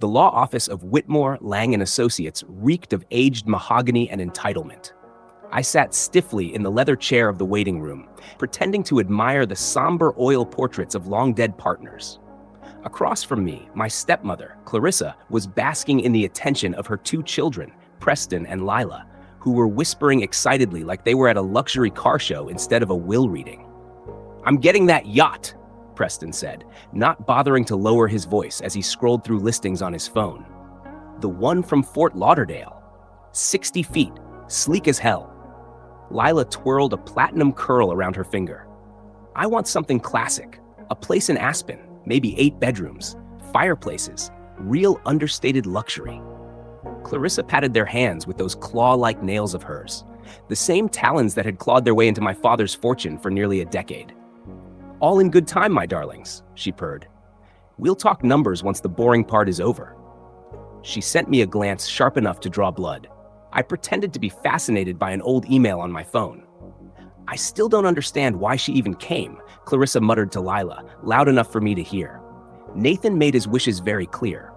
The law office of Whitmore, Lang & Associates reeked of aged mahogany and entitlement. I sat stiffly in the leather chair of the waiting room, pretending to admire the somber oil portraits of long-dead partners. Across from me, my stepmother, Clarissa, was basking in the attention of her two children, Preston and Lila, who were whispering excitedly like they were at a luxury car show instead of a will reading. "I'm getting that yacht," Preston said, not bothering to lower his voice as he scrolled through listings on his phone. "The one from Fort Lauderdale. 60 feet, sleek as hell." Lila twirled a platinum curl around her finger. "I want something classic. A place in Aspen, maybe 8 bedrooms, fireplaces, real understated luxury." Clarissa patted their hands with those claw-like nails of hers, the same talons that had clawed their way into my father's fortune for nearly a decade. "All in good time, my darlings," she purred. "We'll talk numbers once the boring part is over." She sent me a glance sharp enough to draw blood. I pretended to be fascinated by an old email on my phone. "I still don't understand why she even came," Clarissa muttered to Lila, loud enough for me to hear. "Nathan made his wishes very clear."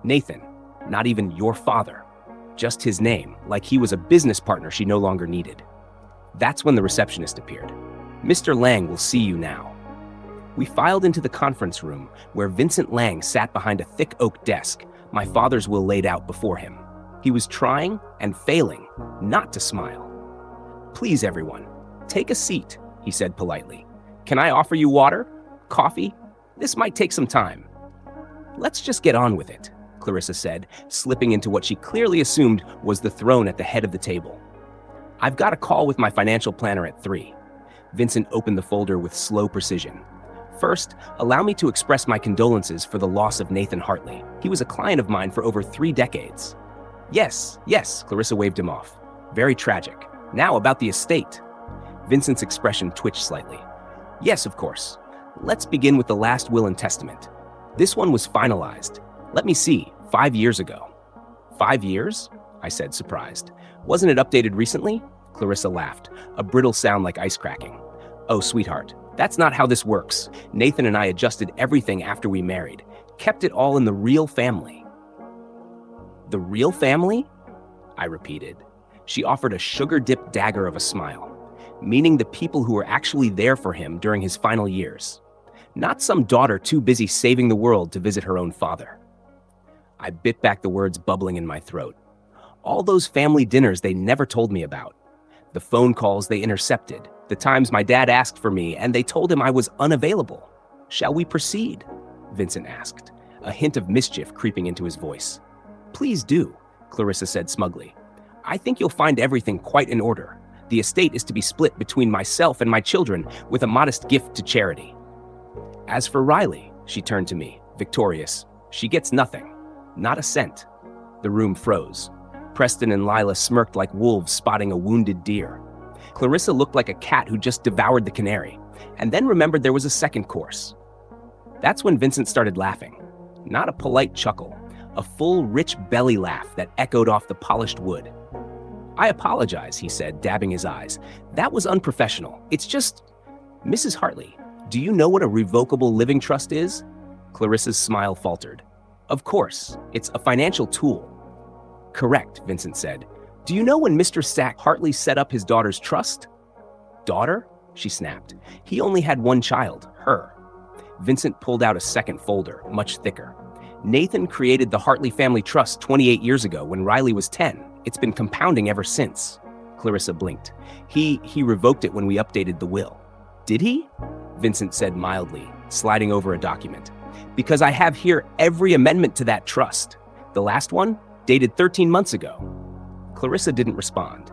Nathan, not even your father. Just his name, like he was a business partner she no longer needed. That's when the receptionist appeared. "Mr. Lang will see you now." We filed into the conference room, where Vincent Lang sat behind a thick oak desk, my father's will laid out before him. He was trying and failing not to smile. "Please, everyone, take a seat," he said politely. "Can I offer you water? Coffee? This might take some time." "Let's just get on with it," Clarissa said, slipping into what she clearly assumed was the throne at the head of the table. "I've got a call with my financial planner at 3. Vincent opened the folder with slow precision. "First, allow me to express my condolences for the loss of Nathan Hartley. He was a client of mine for over 3 decades. Yes, Clarissa waved him off. "Very tragic. Now about the estate." Vincent's expression twitched slightly. "Yes, of course. Let's begin with the last will and testament. This one was finalized. Let me see, 5 years ago." "5 years?" I said, surprised. "Wasn't it updated recently?" Clarissa laughed, a brittle sound like ice cracking. "Oh, sweetheart, that's not how this works. Nathan and I adjusted everything after we married, kept it all in the real family." "The real family?" I repeated. She offered a sugar-dipped dagger of a smile, meaning the people who were actually there for him during his final years. Not some daughter too busy saving the world to visit her own father. I bit back the words bubbling in my throat. All those family dinners they never told me about. The phone calls they intercepted, the times my dad asked for me and they told him I was unavailable. "Shall we proceed?" Vincent asked, a hint of mischief creeping into his voice. "Please do," Clarissa said smugly. "I think you'll find everything quite in order. The estate is to be split between myself and my children with a modest gift to charity. As for Riley," she turned to me, victorious, "she gets nothing. Not a cent." The room froze. Preston and Lila smirked like wolves spotting a wounded deer. Clarissa looked like a cat who just devoured the canary, and then remembered there was a second course. That's when Vincent started laughing. Not a polite chuckle, a full, rich belly laugh that echoed off the polished wood. "I apologize," he said, dabbing his eyes. "That was unprofessional. It's just... Mrs. Hartley, do you know what a revocable living trust is?" Clarissa's smile faltered. "Of course, it's a financial tool." "Correct," Vincent said. "Do you know when Mr. Sack Hartley set up his daughter's trust?" "Daughter?" she snapped. "He only had one child, her." Vincent pulled out a second folder, much thicker. "Nathan created the Hartley Family Trust 28 years ago when Riley was 10. It's been compounding ever since." Clarissa blinked. He revoked it when we updated the will." "Did he?" Vincent said mildly, sliding over a document. "Because I have here every amendment to that trust. The last one, dated 13 months ago." Clarissa didn't respond.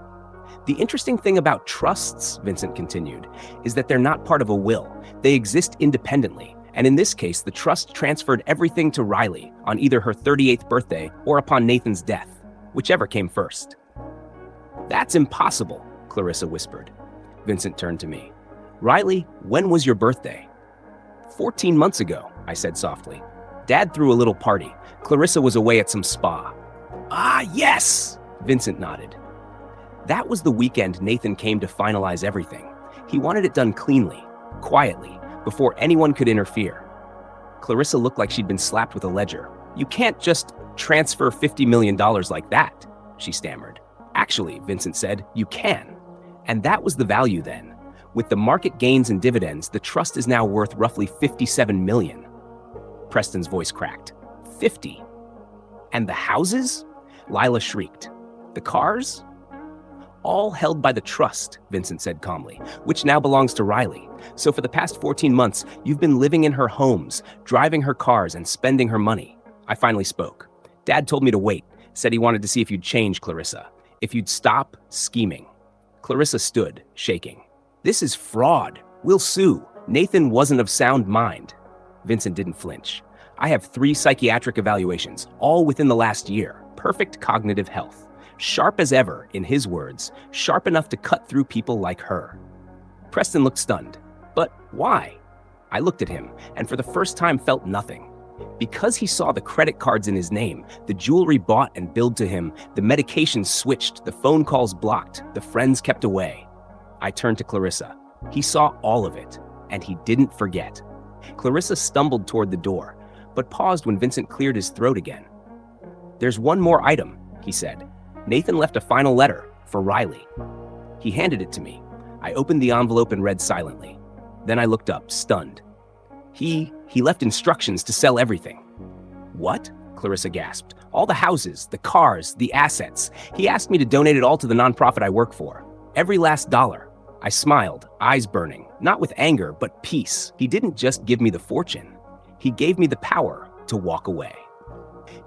"The interesting thing about trusts," Vincent continued, "is that they're not part of a will. They exist independently. And in this case, the trust transferred everything to Riley on either her 38th birthday or upon Nathan's death, whichever came first." "That's impossible," Clarissa whispered. Vincent turned to me. "Riley, when was your birthday?" 14 months ago, I said softly. "Dad threw a little party. Clarissa was away at some spa." "Ah, yes!" Vincent nodded. "That was the weekend Nathan came to finalize everything. He wanted it done cleanly, quietly, before anyone could interfere." Clarissa looked like she'd been slapped with a ledger. You can't just transfer $50 million like that, she stammered. Actually, Vincent said, you can. And that was the value then. With the market gains and dividends, the trust is now worth roughly $57 million. Preston's voice cracked. 50. And the houses? Lila shrieked. The cars? All held by the trust, Vincent said calmly, which now belongs to Riley. So for the past 14 months, you've been living in her homes, driving her cars, and spending her money. I finally spoke. Dad told me to wait, said he wanted to see if you'd change, Clarissa, if you'd stop scheming. Clarissa stood, shaking. This is fraud. We'll sue. Nathan wasn't of sound mind. Vincent didn't flinch. I have 3 psychiatric evaluations, all within the last year. Perfect cognitive health. Sharp as ever, in his words, sharp enough to cut through people like her. Preston looked stunned. But why? I looked at him, and for the first time felt nothing. Because he saw the credit cards in his name, the jewelry bought and billed to him, the medications switched, the phone calls blocked, the friends kept away. I turned to Clarissa. He saw all of it, and he didn't forget. Clarissa stumbled toward the door, but paused when Vincent cleared his throat again. There's one more item, he said. Nathan left a final letter for Riley. He handed it to me. I opened the envelope and read silently. Then I looked up, stunned. He left instructions to sell everything. What? Clarissa gasped. All the houses, the cars, the assets. He asked me to donate it all to the nonprofit I work for. Every last dollar. I smiled, eyes burning, not with anger, but peace. He didn't just give me the fortune. He gave me the power to walk away.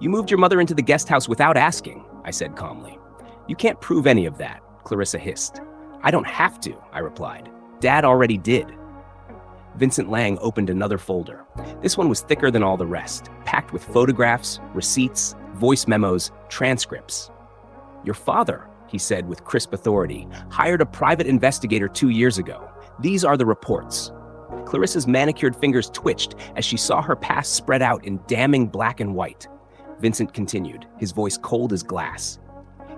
You moved your mother into the guest house without asking, I said calmly. You can't prove any of that, Clarissa hissed. I don't have to, I replied. Dad already did. Vincent Lang opened another folder. This one was thicker than all the rest, packed with photographs, receipts, voice memos, transcripts. Your father, he said with crisp authority, hired a private investigator 2 years ago. These are the reports. Clarissa's manicured fingers twitched as she saw her past spread out in damning black and white. Vincent continued, his voice cold as glass.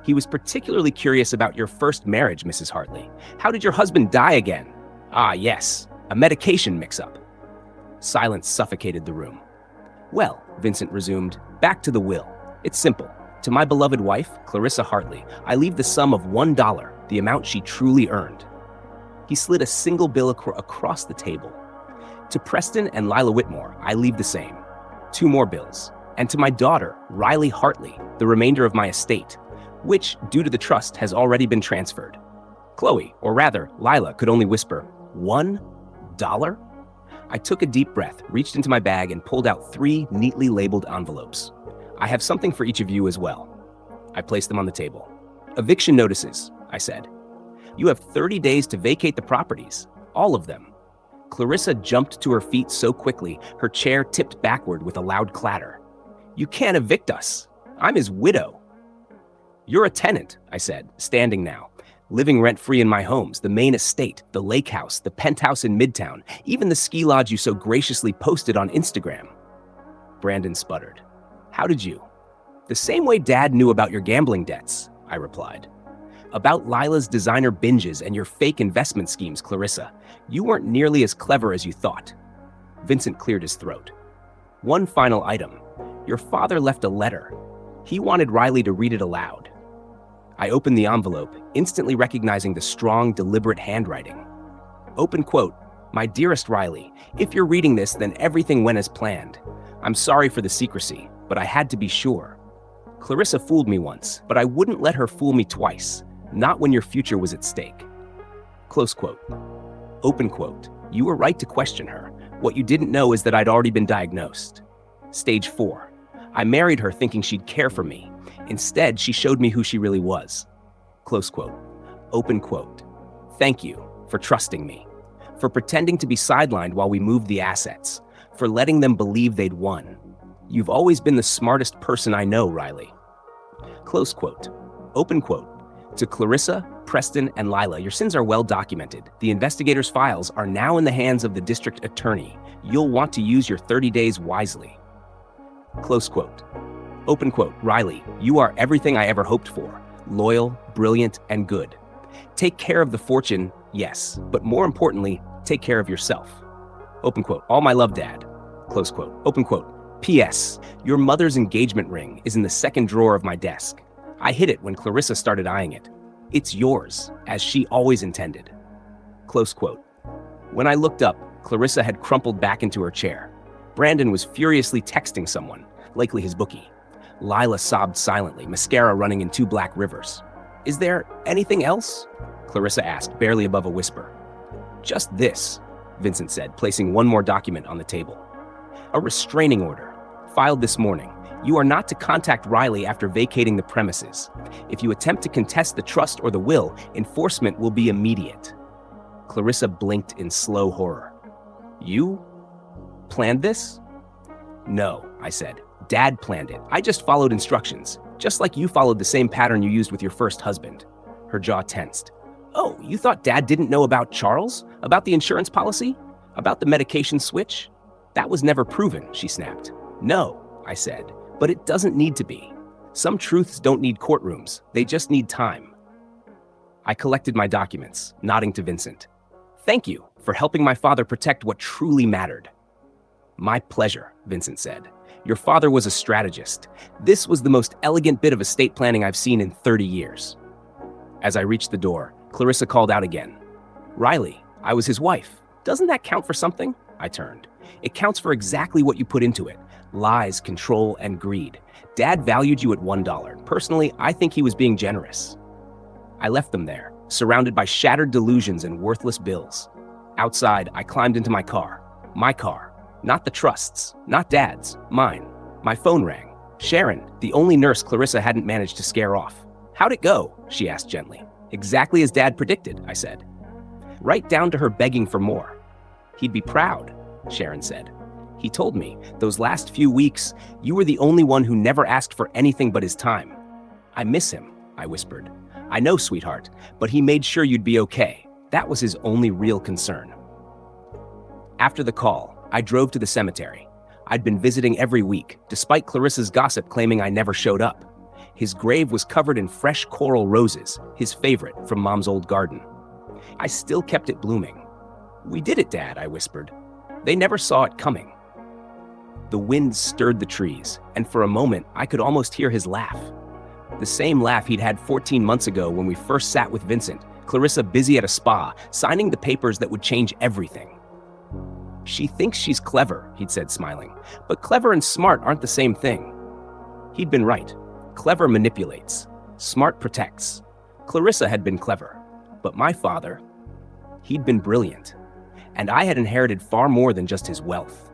He was particularly curious about your first marriage, Mrs. Hartley. How did your husband die again? Ah, yes, a medication mix-up. Silence suffocated the room. Well, Vincent resumed, back to the will. It's simple. To my beloved wife, Clarissa Hartley, I leave the sum of $1, the amount she truly earned. He slid a single bill across the table. To Preston and Lila Whitmore, I leave the same. 2 more bills. And to my daughter, Riley Hartley, the remainder of my estate, which, due to the trust, has already been transferred. Chloe, or rather, Lila, could only whisper, $1? I took a deep breath, reached into my bag, and pulled out 3 neatly labeled envelopes. I have something for each of you as well. I placed them on the table. Eviction notices, I said. You have 30 days to vacate the properties, all of them. Clarissa jumped to her feet so quickly, her chair tipped backward with a loud clatter. You can't evict us. I'm his widow. You're a tenant, I said, standing now, living rent-free in my homes, the main estate, the lake house, the penthouse in Midtown, even the ski lodge you so graciously posted on Instagram. Brandon sputtered. How did you? The same way Dad knew about your gambling debts, I replied. About Lila's designer binges and your fake investment schemes, Clarissa. You weren't nearly as clever as you thought. Vincent cleared his throat. One final item. Your father left a letter. He wanted Riley to read it aloud. I opened the envelope, instantly recognizing the strong, deliberate handwriting. Open quote, My dearest Riley, if you're reading this, then everything went as planned. I'm sorry for the secrecy, but I had to be sure. Clarissa fooled me once, but I wouldn't let her fool me twice, not when your future was at stake. Close quote. Open quote. You were right to question her. What you didn't know is that I'd already been diagnosed. Stage 4. I married her thinking she'd care for me. Instead, she showed me who she really was. Close quote. Open quote. Thank you for trusting me, for pretending to be sidelined while we moved the assets, for letting them believe they'd won. You've always been the smartest person I know, Riley. Close quote. Open quote. To Clarissa, Preston, and Lila, your sins are well documented. The investigators' files are now in the hands of the district attorney. You'll want to use your 30 days wisely. Close quote. Open quote. Riley, you are everything I ever hoped for. Loyal, brilliant, and good. Take care of the fortune, yes, but more importantly, take care of yourself. Open quote. All my love, Dad. Close quote. Open quote. P.S. Your mother's engagement ring is in the second drawer of my desk. I hid it when Clarissa started eyeing it. It's yours, as she always intended. Close quote. When I looked up, Clarissa had crumpled back into her chair. Brandon was furiously texting someone, likely his bookie. Lila sobbed silently, mascara running in two black rivers. Is there anything else? Clarissa asked, barely above a whisper. Just this, Vincent said, placing one more document on the table. A restraining order, filed this morning. You are not to contact Riley after vacating the premises. If you attempt to contest the trust or the will, enforcement will be immediate. Clarissa blinked in slow horror. You planned this? No, I said. Dad planned it. I just followed instructions, just like you followed the same pattern you used with your first husband. Her jaw tensed. Oh, you thought Dad didn't know about Charles? About the insurance policy? About the medication switch? That was never proven, she snapped. No, I said, but it doesn't need to be. Some truths don't need courtrooms. They just need time. I collected my documents, nodding to Vincent. Thank you for helping my father protect what truly mattered. My pleasure, Vincent said. Your father was a strategist. This was the most elegant bit of estate planning I've seen in 30 years. As I reached the door, Clarissa called out again. Riley, I was his wife. Doesn't that count for something? I turned. It counts for exactly what you put into it. Lies, control, and greed. Dad valued you at $1. Personally, I think he was being generous. I left them there, surrounded by shattered delusions and worthless bills. Outside, I climbed into my car. My car. Not the trust's, not Dad's, mine. My phone rang. Sharon, the only nurse Clarissa hadn't managed to scare off. How'd it go? She asked gently. Exactly as Dad predicted, I said. Right down to her begging for more. He'd be proud, Sharon said. He told me, those last few weeks, you were the only one who never asked for anything but his time. I miss him, I whispered. I know, sweetheart, but he made sure you'd be okay. That was his only real concern. After the call, I drove to the cemetery. I'd been visiting every week, despite Clarissa's gossip claiming I never showed up. His grave was covered in fresh coral roses, his favorite from Mom's old garden. I still kept it blooming. We did it, Dad, I whispered. They never saw it coming. The wind stirred the trees, and for a moment, I could almost hear his laugh. The same laugh he'd had 14 months ago when we first sat with Vincent, Clarissa busy at a spa, signing the papers that would change everything. She thinks she's clever, he'd said, smiling, but clever and smart aren't the same thing. He'd been right. Clever manipulates. Smart protects. Clarissa had been clever, but my father, he'd been brilliant. And I had inherited far more than just his wealth.